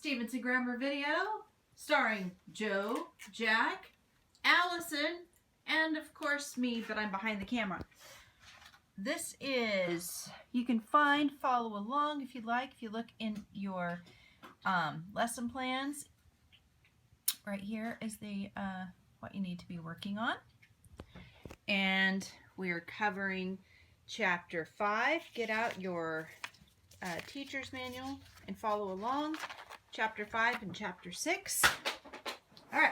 Stevenson grammar video starring Joe, Jack, Allison, and of course me, but I'm behind the camera. This is, you can follow along if you'd like. If you look in your lesson plans, right here is the what you need to be working on. And we are covering Chapter 5. Get out your teacher's manual and follow along. Chapter 5 and Chapter 6. All right.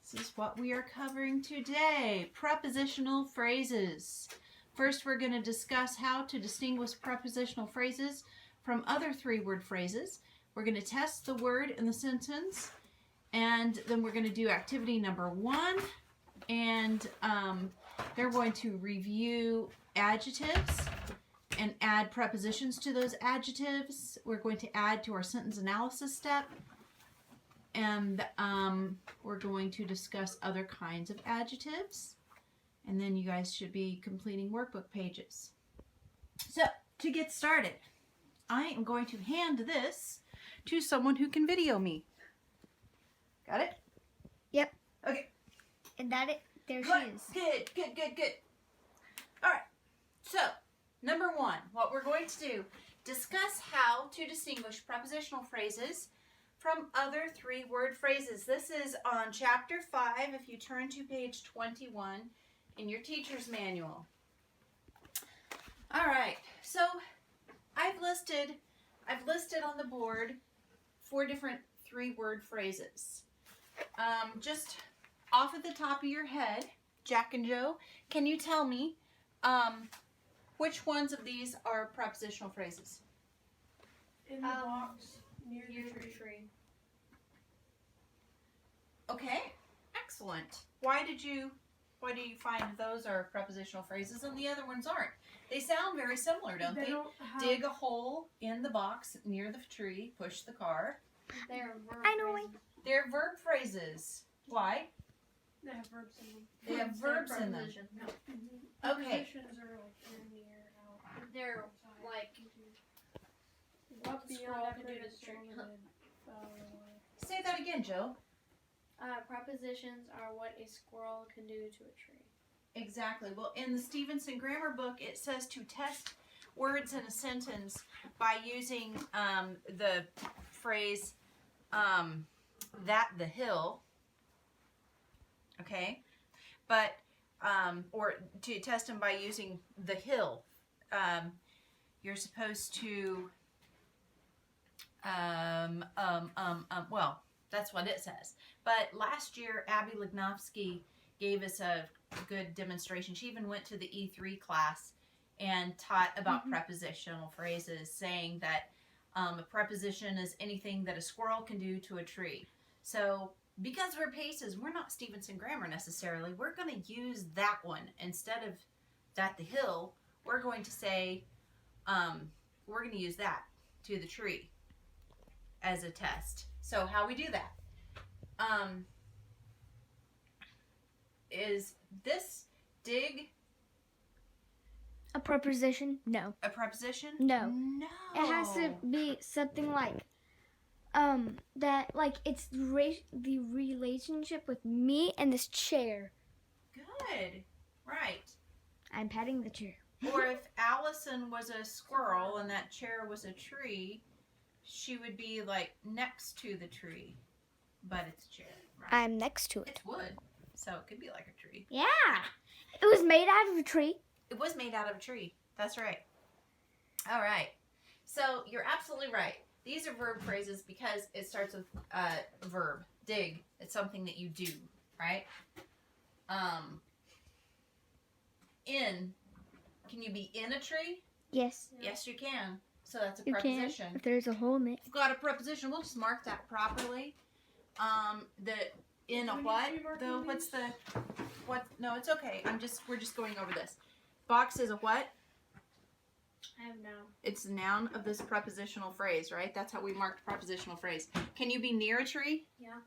This is what we are covering today. Prepositional phrases. First, we're going to discuss how to distinguish prepositional phrases from other three-word phrases. We're going to test the word in the sentence, and then we're going to do activity number 1, and they're going to review adjectives and add prepositions to those adjectives. We're going to add to our sentence analysis step, and we're going to discuss other kinds of adjectives, and then you guys should be completing workbook pages. So, to get started, I am going to hand this to someone who can video me. Got it? Yep. Okay. And that it. There she is. Good. All right. So, number 1, what we're going to do, discuss how to distinguish prepositional phrases from other three-word phrases. This is on Chapter 5, if you turn to page 21 in your teacher's manual. All right. So, I've listed on the board 4 different three-word phrases. Just off at the top of your head, Jack and Joe, can you tell me which ones of these are prepositional phrases? In the box near the tree. Okay, excellent. Why do you find those are prepositional phrases and the other ones aren't? They sound very similar, don't they? Dig a hole in the box near the tree, push the car. They're verb phrases. They're verb phrases. Why? They have verbs in them. They have verbs in them. No. Okay. Prepositions are like in, near, out. They're like What the squirrel can do to the tree. Say that again, Joe. Prepositions are what a squirrel can do to a tree. Exactly. Well, in the Stevenson grammar book, it says to test words in a sentence by using the phrase that the hill. Okay, but or to test them by using the hill. You're supposed to well, that's what it says. But last year, Abby Lignovsky gave us a good demonstration. She even went to the E3 class and taught about prepositional phrases, saying that a preposition is anything that a squirrel can do to a tree. So, because we're PACEs, we're not Stevenson grammar necessarily. We're going to use that one instead of that the hill. We're going to say, we're going to use that to the tree as a test. So how we do that? Is this dig A preposition? No. a preposition? No. No. It has to be something like that, like it's the relationship with me and this chair. Good. Right. I'm patting the chair. Or if Allison was a squirrel and that chair was a tree, she would be like next to the tree, but it's a chair. Right. I'm next to it. It's wood, so it could be like a tree. Yeah. It was made out of a tree. It was made out of a tree. That's right. All right. So you're absolutely right. These are verb phrases because it starts with verb. Dig. It's something that you do, right? In. Can you be in a tree? Yes. Yes, you can. So that's a You can. preposition. If there's a hole in it. We've got a preposition. We'll just mark that properly. The in a what? The what's the what? No, it's okay. We're just going over this. Box is a what? I have noun. It's a noun of this prepositional phrase, right? That's how we marked prepositional phrase. Can you be near a tree? Yeah.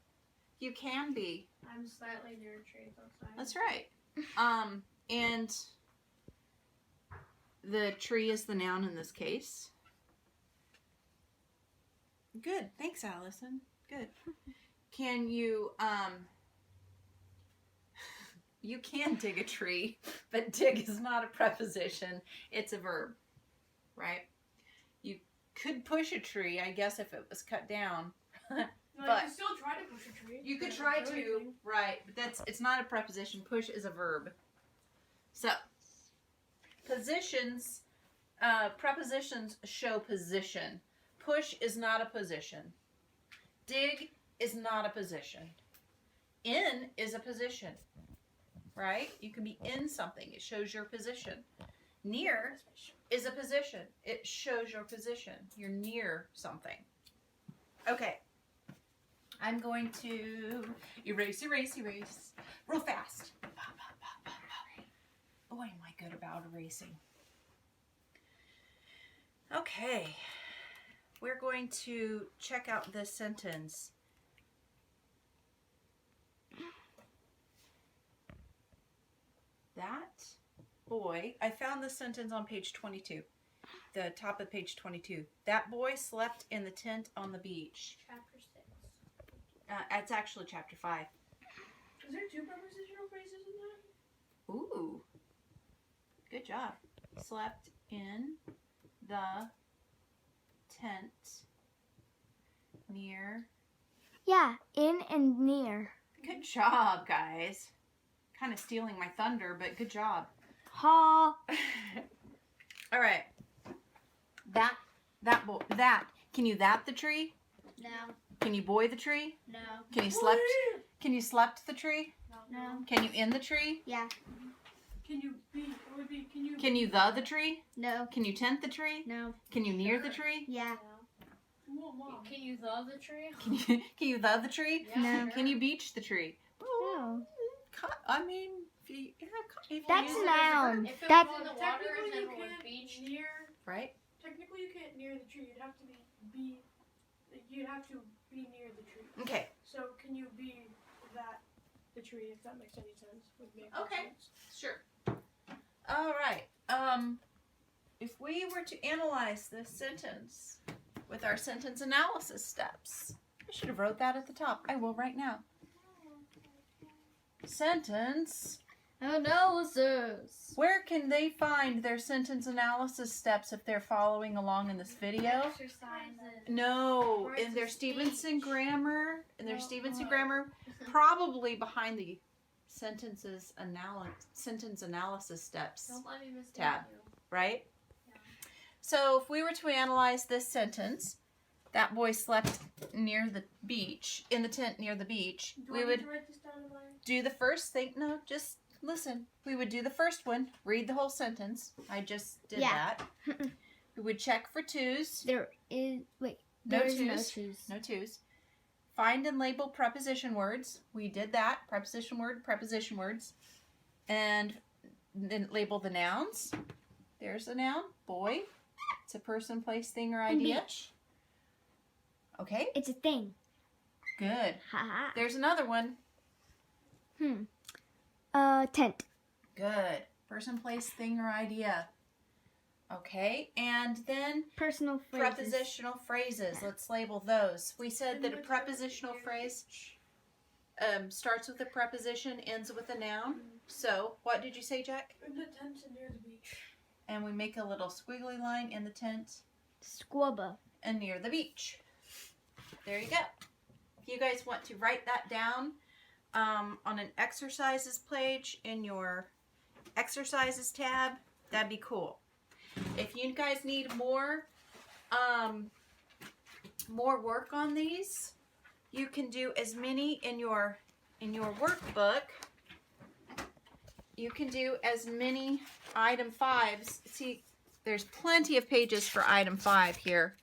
You can be. I'm slightly near a tree outside. That's right. And the tree is the noun in this case. Good. Thanks, Allison. Good. Can you, you can dig a tree, but dig is not a preposition. It's a verb, right? You could push a tree, I guess, if it was cut down. No, But you can still try to push a tree. You could But try do to, anything. right? But it's not a preposition. Push is a verb. So, positions, prepositions show position. Push is not a position. Dig is not a position. In is a position, right? You can be in something. It shows your position. Near is a position. It shows your position. You're near something. Okay. I'm going to erase real fast. Boy, am I good about erasing. Okay. We're going to check out this sentence. That boy, I found this sentence on page 22. The top of page 22. That boy slept in the tent on the beach. Chapter 6. It's actually chapter 5. Is there 2 prepositional phrases in that? Ooh. Good job. Slept in the tent near. Yeah, in and near. Good job, guys. Kind of stealing my thunder, but good job. Ha. All right. That. Can you that the tree? No. Can you boy the tree? No. Can you slept? Can you slept the tree? No. Can you in the tree? Yeah. Can you be? It would be. Can you? Can you the tree? No. Can you tent the tree? No. Can you near the tree? Yeah. Well, Mom. Can you the tree? Can you the tree? No. sure. Can you beach the tree? No. I mean, if you That's use a it as a noun. verb, If it That's- was in the water, Technically, then you it would can't beach. near. right? Technically, you can't near the tree. You'd have to be. You'd have to be near the tree. Okay. So can you be that the tree? If that makes any sense. Would make more Okay. sense. Sure. All right. If we were to analyze this sentence with our sentence analysis steps, I should have wrote that at the top. I will right now. Sentence. Analysis. Where can they find their sentence analysis steps if they're following along in this video? Exercises. No, Or in it's their a Stevenson speech. grammar. In their No. Stevenson grammar, probably behind the sentence analysis steps. Don't let me mistake Tab. you. Right? Yeah. So if we were to analyze this sentence, that boy slept near the beach, in the tent near the beach, Do we I would need to write this down in my? do the first thing. No, just listen. We would do the first one, read the whole sentence. I just did Yeah. that. We would check for twos, There is No there is no twos. twos. no twos. Find and label preposition words. We did that. Preposition words. And then label the nouns. There's a noun, boy. It's a person, place, thing, or And idea. beach. Okay, It's a thing. good. Ha There's another one. ha. Tent. Good. Person, place, thing, or idea. Okay, and then Personal phrases. prepositional phrases. Let's label those. We said that a prepositional phrase starts with a preposition, ends with a noun. So, what did you say, Jack? In the tent and near the beach. And we make a little squiggly line in the tent Squabba. and near the beach. There you go. If you guys want to write that down on an exercises page in your exercises tab, that'd be cool. If you guys need more work on these, you can do as many in your workbook. You can do as many item 5s. See, there's plenty of pages for item 5 here.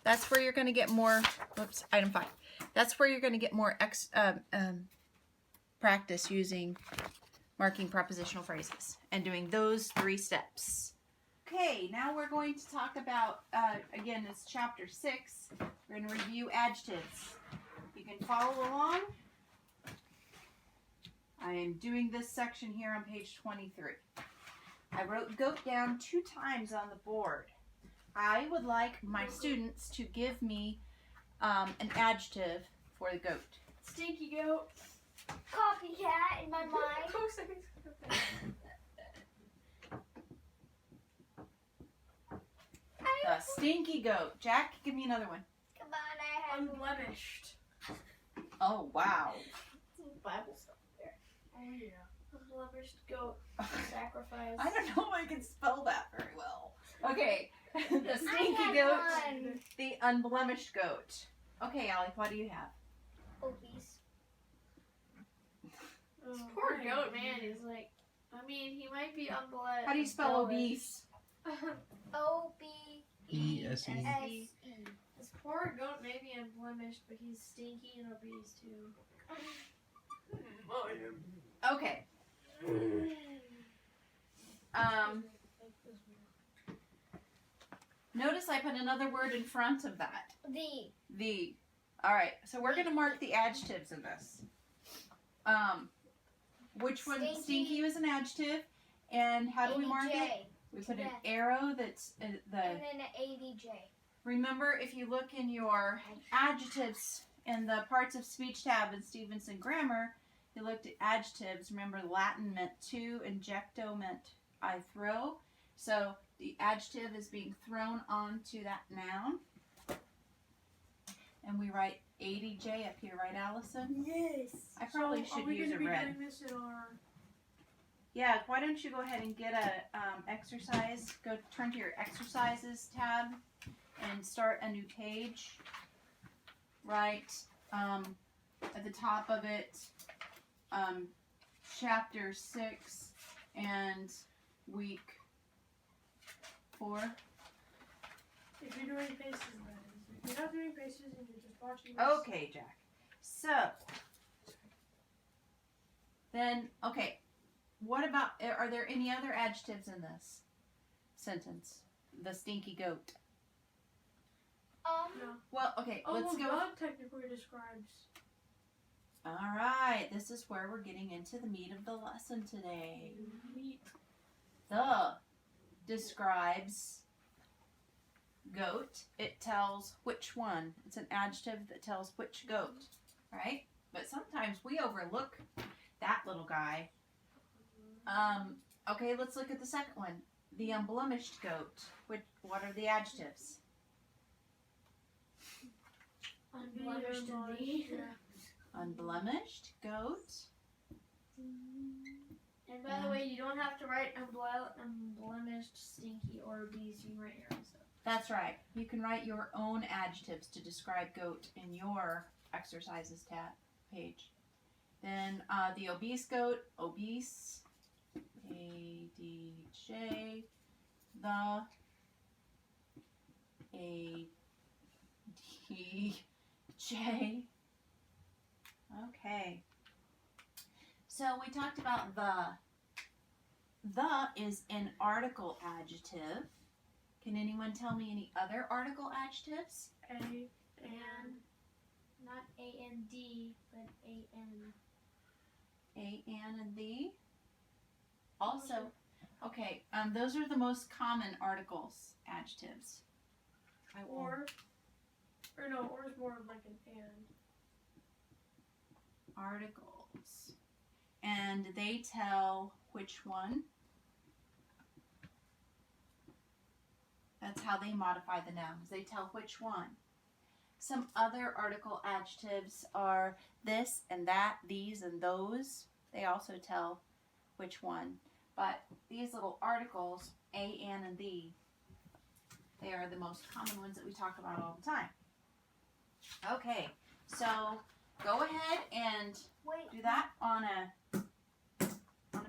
That's where you're going to get more. Whoops, item 5. That's where you're going to get more practice using marking prepositional phrases and doing those 3 steps. Okay, now we're going to talk about, again, it's chapter 6. We're going to review adjectives. You can follow along. I am doing this section here on page 23. I wrote goat down 2 times on the board. I would like my students to give me an adjective for the goat. Stinky goat. Copycat in my mind. The stinky goat. Jack, give me another one. Come on, I have Unblemished. Oh, wow. Some Bible stuff there. Oh yeah. Unblemished goat sacrifice. I don't know if I can spell that very well. Okay. The I stinky had goat. one. The unblemished goat. Okay, Allie, what do you have? Obese. This poor goat man is like, I mean, he might be unblemished. How do you spell obese? O-B-E-S-E. E-S-E. This poor goat may be unblemished, but he's stinky and obese too. Okay. Notice I put another word in front of that. The. All right. So we're going to mark the adjectives in this. Which one? Stinky. Stinky was an adjective. And how do we mark it? ADJ. We put an Yeah. arrow that's the. And then an ADJ. Remember, if you look in your adjectives in the parts of speech tab in Stevenson grammar, you looked at adjectives. Remember, Latin meant to, injecto meant I throw. So the adjective is being thrown onto that noun. And we write ADJ up here, right, Allison? Yes. I probably So, should are we use gonna a be red. doing this in our? Yeah, why don't you go ahead and get a exercise, go turn to your exercises tab and start a new page. Right at the top of it, chapter 6 and week 4. If you're doing faces, that is. If you're not doing faces and you're just watching. Okay, Jack. So, then, okay. What about, are there any other adjectives in this sentence? The stinky goat. No. Well, okay, Oh, let's go. God technically describes. All right, this is where we're getting into the meat of the lesson today. Meat. The describes goat. It tells which one. It's an adjective that tells which goat, right? But sometimes we overlook that little guy. Okay, let's look at the second one. The unblemished goat. What are the adjectives? Unblemished in thee. Yeah. Unblemished goat. And by the way, you don't have to write unblemished, stinky, or obese. You can write your own stuff. That's right. You can write your own adjectives to describe goat in your exercises tab page. Then the obese goat, obese, ADJ, the ADJ. Okay. So we talked about the. The is an article adjective. Can anyone tell me any other article adjectives? A. And not A-N-D, but A-N. A, and the. Also, okay, those are the most common articles adjectives. Or no, or is more of like an and. Articles. And they tell which one? That's how they modify the nouns. They tell which one. Some other article adjectives are this and that, these and those. They also tell which one. But these little articles, a, and the, they are the most common ones that we talk about all the time. Okay, so go ahead and do that on a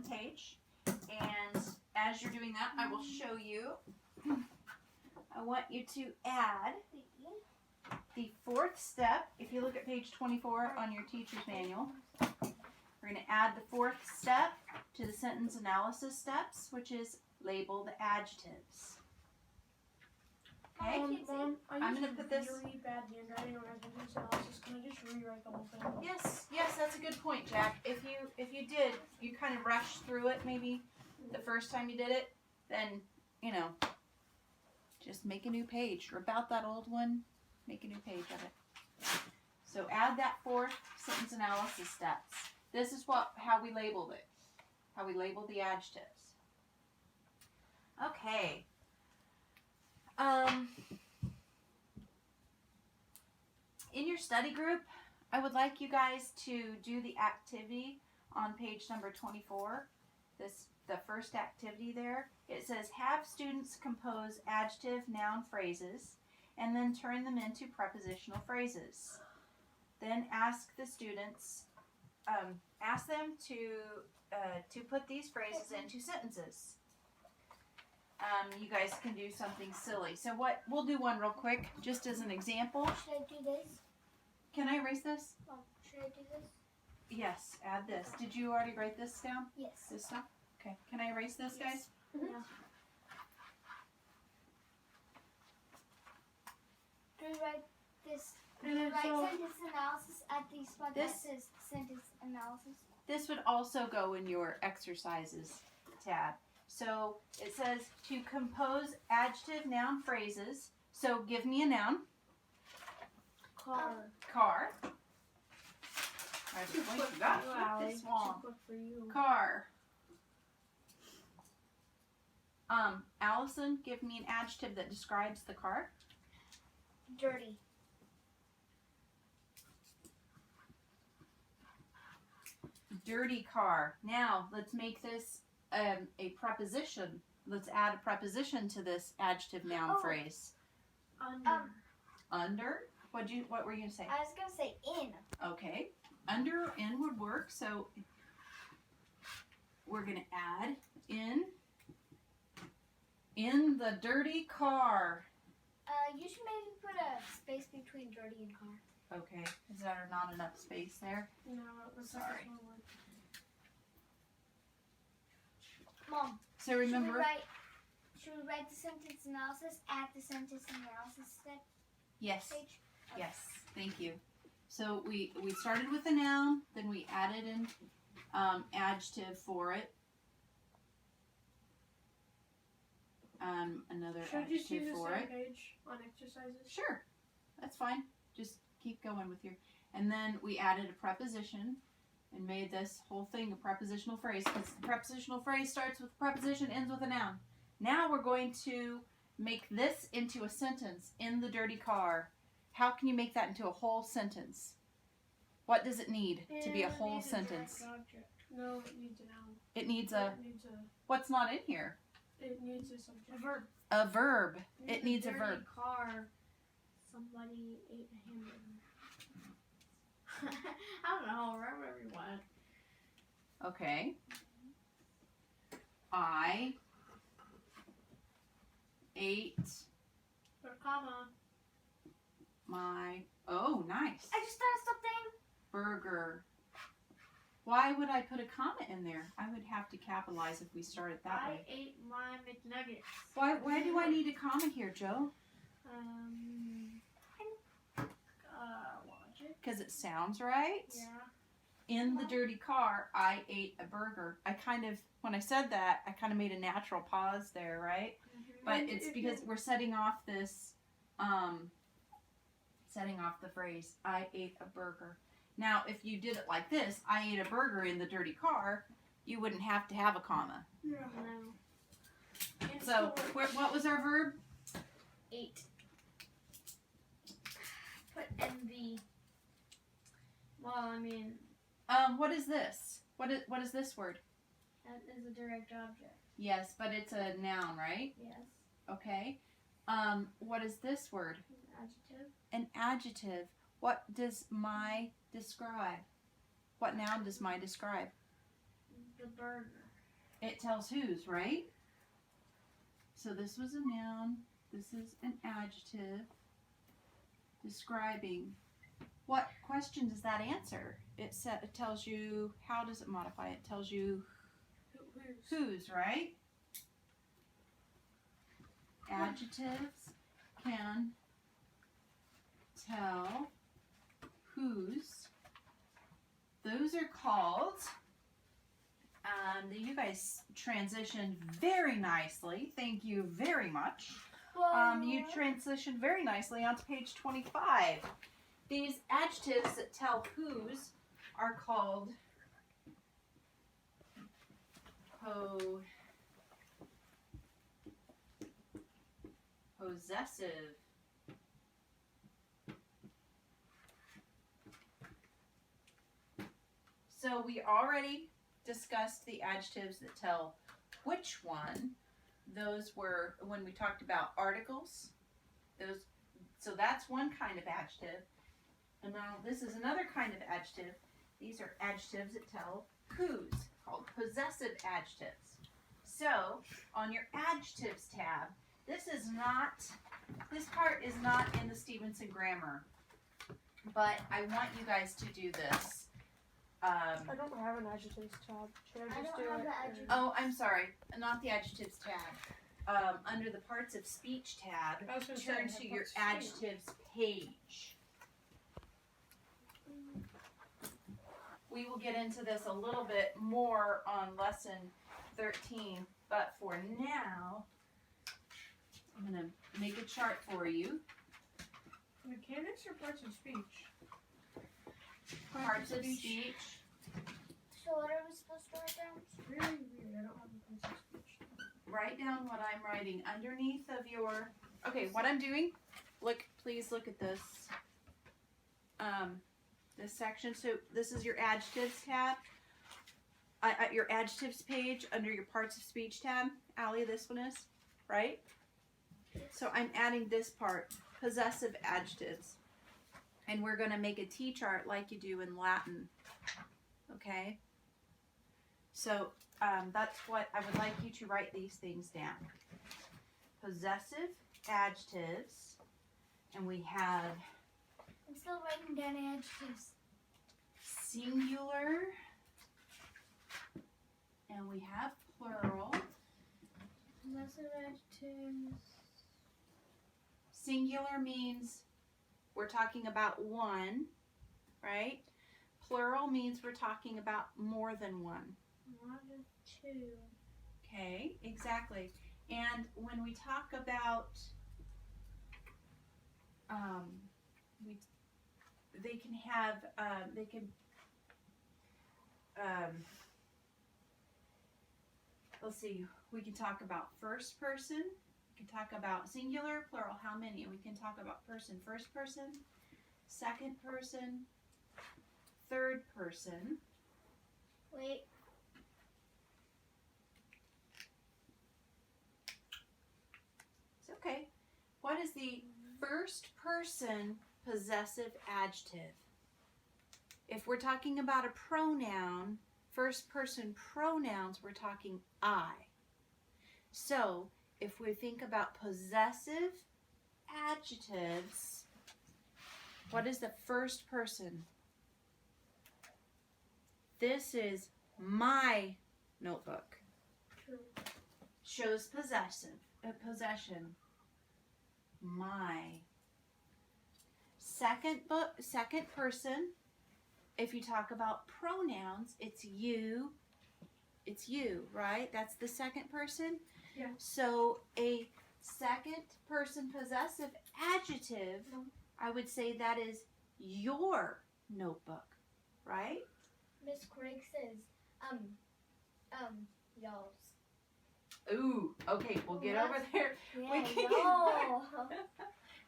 page. And as you're doing that, I will show you. I want you to add the fourth step. If you look at page 24 on your teacher's manual, we're going to add the fourth step to the sentence analysis steps, which is label the adjectives. Okay? Mom, I'm gonna put this- really bad handwriting on my sentence analysis. Can I just rewrite the whole thing? Yes, that's a good point, Jack. If you did, you kind of rushed through it maybe the first time you did it, then, Just make a new page. Rip out that old one. Make a new page of it. So add that fourth sentence analysis steps. This is how we labeled it. How we labeled the adjectives. Okay. In your study group, I would like you guys to do the activity on page number 24. The first activity there. It says, have students compose adjective noun phrases and then turn them into prepositional phrases. Then ask the students, ask them to put these phrases into sentences. You guys can do something silly. So we'll do one real quick, just as an example. Should I do this? Can I erase this? Should I do this? Yes, add this. Did you already write this down? Yes. This stuff? Okay. Can I erase this, guys? Mm-hmm. Yeah. Do we write this? Do And we then write so- sentence analysis at the spot that says sentence analysis? This would also go in your exercises tab. So it says to compose adjective noun phrases. So give me a noun. Car. Car. I Too just quick you got for you, flip Allie. this Too long. quick for you. Car. Allison, give me an adjective that describes the car. Dirty. Dirty car. Now let's make this a preposition. Let's add a preposition to this adjective noun Oh. phrase. Under. Under. What were you gonna say? I was gonna say in. Okay. Under or in would work. So we're gonna add in the dirty car. You should maybe put a space between dirty and car. Okay. Is there not enough space there? No, that's Sorry. not one. Mom, So should remember. we write the sentence analysis at the sentence analysis step Yes. page? Yes, thank you. So we started with a noun, then we added an adjective for it. Another Should I just use adjective the for same it. page on exercises? Sure, that's fine. Just keep going with your. And then we added a preposition and made this whole thing a prepositional phrase because the prepositional phrase starts with a preposition, ends with a noun. Now we're going to make this into a sentence. In the dirty car. How can you make that into a whole sentence? What does it need to be a It whole needs sentence? direct object. No, it needs a noun. It needs a. It needs a. What's not in here? It needs a subject. A verb. A verb. It needs a dirty verb. Car. Somebody ate a hamburger. I don't know. Write whatever you want. Okay. I ate Or comma. my. Oh, nice. I just thought of something. Burger. Why would I put a comma in there? I would have to capitalize if we started that I way. ate my McNuggets. Why do I need a comma here, Joe? Logic. Because it sounds right. Yeah. In the dirty car, I ate a burger. When I said that, I kind of made a natural pause there, right? But And it's if because you- we're setting off this, setting off the phrase, I ate a burger. Now, if you did it like this, I ate a burger in the dirty car, you wouldn't have to have a comma. Yeah. No. And So, what was our verb? 8. Put in the. Well, I mean, What is this? What is this word? that is a direct object. Yes, but it's a noun, right? Yes. Okay. What is this word? Adjective. An adjective. What does my describe? What noun does my describe? The burger. It tells whose, right? So this was a noun. This is an adjective describing. What question does that answer? It tells you, how does it modify? It tells you whose, right? Adjectives can tell whose. Those are called. You guys transitioned very nicely. Thank you very much. You transitioned very nicely onto page 25. These adjectives that tell whose are called possessive. So we already discussed the adjectives that tell which one. Those were when we talked about articles. So that's one kind of adjective. And now this is another kind of adjective. These are adjectives that tell whose, called possessive adjectives. So on your adjectives tab, this part is not in the Stevenson grammar, but I want you guys to do this. I don't have an adjectives tab. Should I just do it? Oh, I'm sorry, not the adjectives tab. Under the parts of speech tab, I was gonna say, I turn have to your parts of speech. adjectives page. We will get into this a little bit more on lesson 13, but for now, I'm going to make a chart for you. Mechanics or parts of speech? Parts of speech. So what are we supposed to write down? It's really weird. I don't have the parts of speech. Write down what I'm writing underneath of your. Okay, what I'm doing. Please look at this. This section. So this is your adjectives tab. At your adjectives page under your parts of speech tab. Allie, this one is right. So I'm adding this part, possessive adjectives, and we're going to make a T-chart like you do in Latin. Okay. So that's what I would like you to write these things down. Possessive adjectives, and we have I'm still writing down adjectives. singular, and we have plural. Possessive adjectives. Singular means we're talking about one, right? Plural means we're talking about more than one. One of two. Okay, exactly. And when we talk about, they can have, let's see, we can talk about first person, we can talk about singular, plural, how many, and we can talk about person, first person, second person, third person. Wait. It's okay. What is the first person possessive adjective? If we're talking about a pronoun, first person pronouns, we're talking I. So if we think about possessive adjectives, what is the first person? This is my notebook. True. Shows possession. My. Second person. If you talk about pronouns, it's you. It's you, right? That's the second person. Yeah. So a second person possessive adjective, I would say that is your notebook, right? Miss Craig says, y'all's. Ooh, okay, we'll get over there. Yeah, We can- y'all.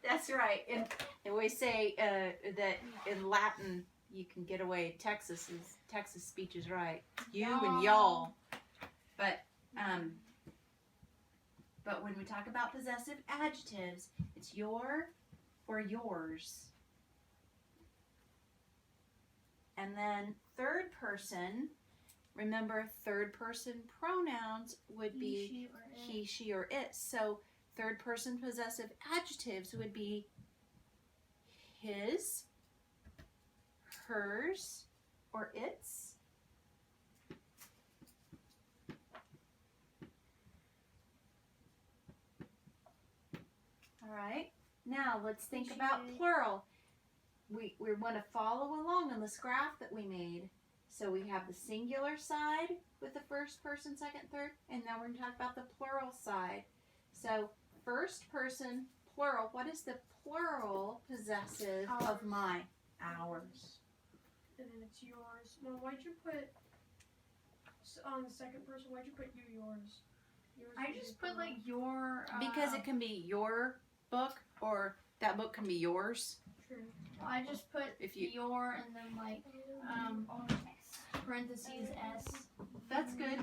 That's right. And we say that in Latin you can get away. Texas speech is right. You and y'all. But when we talk about possessive adjectives, it's your or yours. And then third person, remember third person pronouns would be he, she, or it. So third person possessive adjectives would be his, hers, or its. All right. Now let's think about plural. We want to follow along on this graph that we made. So we have the singular side with the first person, second, third, and now we're going to talk about the plural side. So first person plural. What is the plural possessive of my? Ours. And then it's yours. No, why'd you put on the second person? Why'd you put you yours? Yours I would be just put plural. like your. Because it can be your book or that book can be yours. True. I just put If you- your and then like parentheses S. That's good.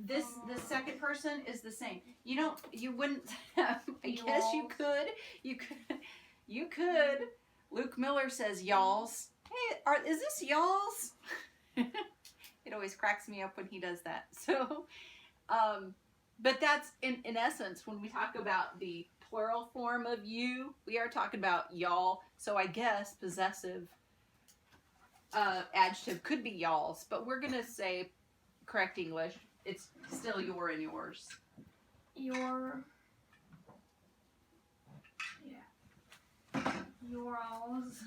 The second person is the same. You wouldn't have, I guess you could. You could. Luke Miller says y'alls. Hey, is this y'alls? It always cracks me up when he does that. So, but that's in essence, when we talk about the plural form of you, we are talking about y'all. So I guess possessive adjective could be y'alls, but we're going to say correct English. It's still your and yours. Your. Yeah. Yours.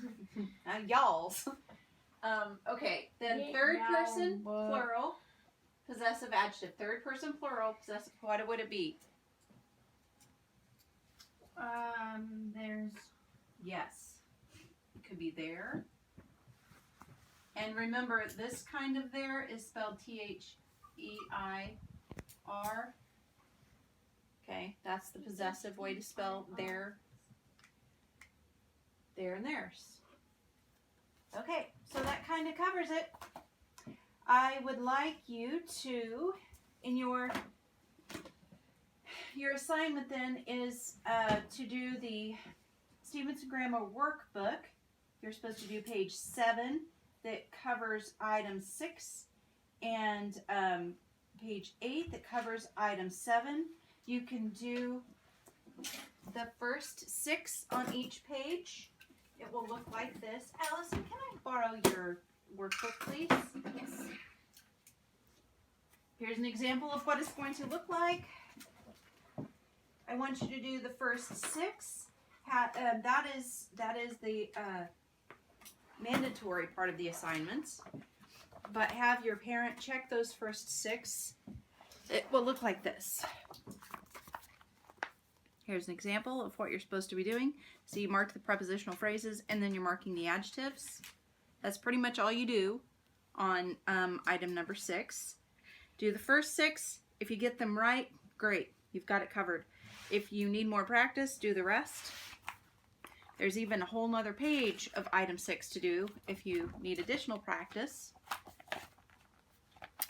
Y'alls. Okay, then Yeah, third y'all, person but- plural possessive adjective. Third person plural possessive. What would it be? There's. Yes. It could be there. And remember, this kind of there is spelled T-H-E-I-R. Okay, that's the possessive way to spell there. There and theirs. Okay, so that kind of covers it. I would like you to, in your assignment then is to do the Stevenson Grammar Workbook. You're supposed to do page 7 that covers item 6 and page 8 that covers item 7. You can do the first 6 on each page. It will look like this. Allison, can I borrow your workbook, please? Yes. Here's an example of what it's going to look like. I want you to do the first 6. That is the mandatory part of the assignments. But have your parent check those first 6. It will look like this. Here's an example of what you're supposed to be doing. So you mark the prepositional phrases and then you're marking the adjectives. That's pretty much all you do on item number 6. Do the first 6. If you get them right, great. You've got it covered. If you need more practice, do the rest. There's even a whole nother page of item 6 to do if you need additional practice.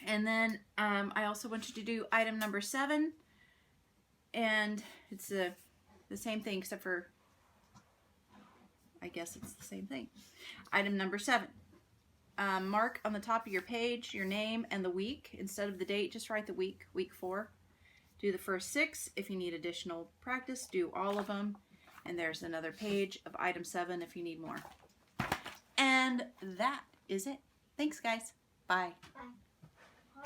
And then I also want you to do item number 7. And it's the same thing except for, I guess it's the same thing. Item number 7. Mark on the top of your page your name and the week. Instead of the date, just write the week, week 4. Do the first 6. If you need additional practice, do all of them. And there's another page of item 7 if you need more. And that is it. Thanks, guys. Bye. Bye.